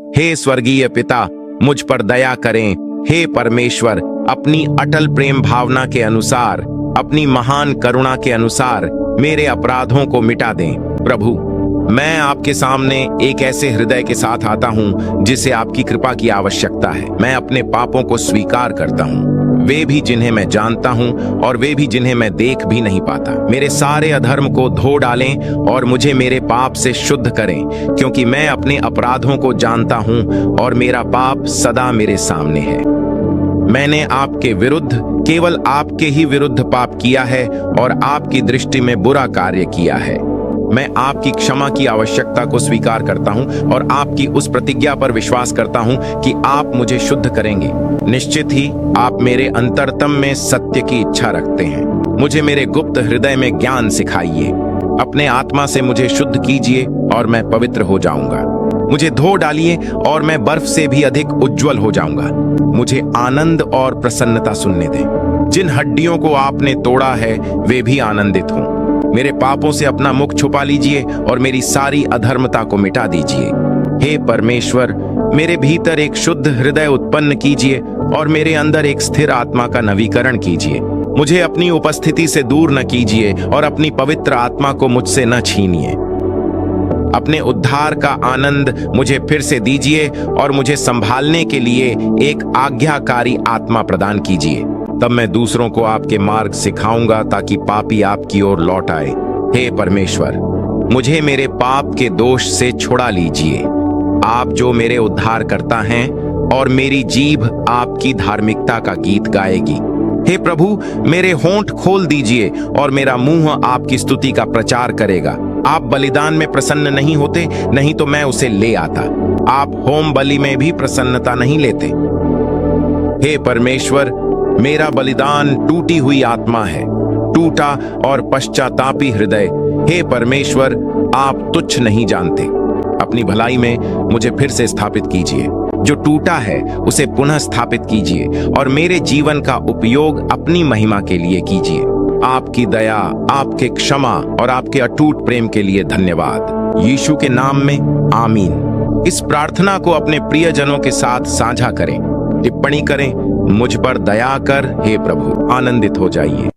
हे स्वर्गीय पिता, मुझ पर दया करें। हे परमेश्वर, अपनी अटल प्रेम भावना के अनुसार, अपनी महान करुणा के अनुसार मेरे अपराधों को मिटा दें। प्रभु, मैं आपके सामने एक ऐसे हृदय के साथ आता हूं जिसे आपकी कृपा की आवश्यकता है। मैं अपने पापों को स्वीकार करता हूं, वे भी जिन्हें मैं जानता हूं और वे भी जिन्हें मैं देख भी नहीं पाता। मेरे सारे अधर्म को धो डालें और मुझे मेरे पाप से शुद्ध करें, क्योंकि मैं अपने अपराधों को जानता हूं और मेरा पाप सदा मेरे सामने है। मैंने आपके विरुद्ध, केवल आपके ही विरुद्ध पाप किया है और आपकी दृष्टि में बुरा कार्य किया है। मैं आपकी क्षमा की आवश्यकता को स्वीकार करता हूं और आपकी उस प्रतिज्ञा पर विश्वास करता हूं कि आप मुझे शुद्ध करेंगे। निश्चित ही आप मेरे अंतरतम में सत्य की इच्छा रखते हैं। मुझे मेरे गुप्त हृदय में ज्ञान सिखाइए। अपने आत्मा से मुझे शुद्ध कीजिए और मैं पवित्र हो जाऊंगा। मुझे धो डालिए और मैं बर्फ से भी अधिक उज्जवल हो जाऊंगा। मुझे आनंद और प्रसन्नता सुनने दें। जिन हड्डियों को आपने तोड़ा है वे भी आनंदित हों। मेरे पापों से अपना मुख छुपा लीजिए और मेरी सारी अधर्मता को मिटा दीजिए। हे परमेश्वर, मेरे भीतर एक शुद्ध हृदय उत्पन्न कीजिए और मेरे अंदर एक स्थिर आत्मा का नवीकरण कीजिए। मुझे अपनी उपस्थिति से दूर न कीजिए और अपनी पवित्र आत्मा को मुझसे न छीनिए। अपने उद्धार का आनंद मुझे फिर से दीजिए और मुझे संभालने के लिए एक आज्ञाकारी आत्मा प्रदान कीजिए। तब मैं दूसरों को आपके मार्ग सिखाऊंगा ताकि पापी आपकी ओर लौट आए। हे परमेश्वर, मुझे मेरे पाप के दोष से छुड़ा लीजिए। आप जो मेरे उद्धार करता हैं और मेरी जीभ आपकी धार्मिकता का गीत गाएगी। हे प्रभु, मेरे होंठ खोल दीजिए और मेरा मुंह आपकी स्तुति का प्रचार करेगा। आप बलिदान में प्रसन्न नहीं होते, नहीं तो मैं उसे ले आता। आप होम बलि में भी प्रसन्नता नहीं लेते। हे परमेश्वर, मेरा बलिदान टूटी हुई आत्मा है, टूटा और पश्चातापी हृदय। हे परमेश्वर, आप तुच्छ नहीं जानते। अपनी भलाई में मुझे फिर से स्थापित कीजिए। जो टूटा है उसे पुनः स्थापित कीजिए और मेरे जीवन का उपयोग अपनी महिमा के लिए कीजिए। आपकी दया, आपके क्षमा और आपके अटूट प्रेम के लिए धन्यवाद। यीशु के नाम में आमीन। इस प्रार्थना को अपने प्रियजनों के साथ साझा करें। टिप्पणी करें, मुझ पर दया कर हे प्रभु। आनंदित हो जाइए।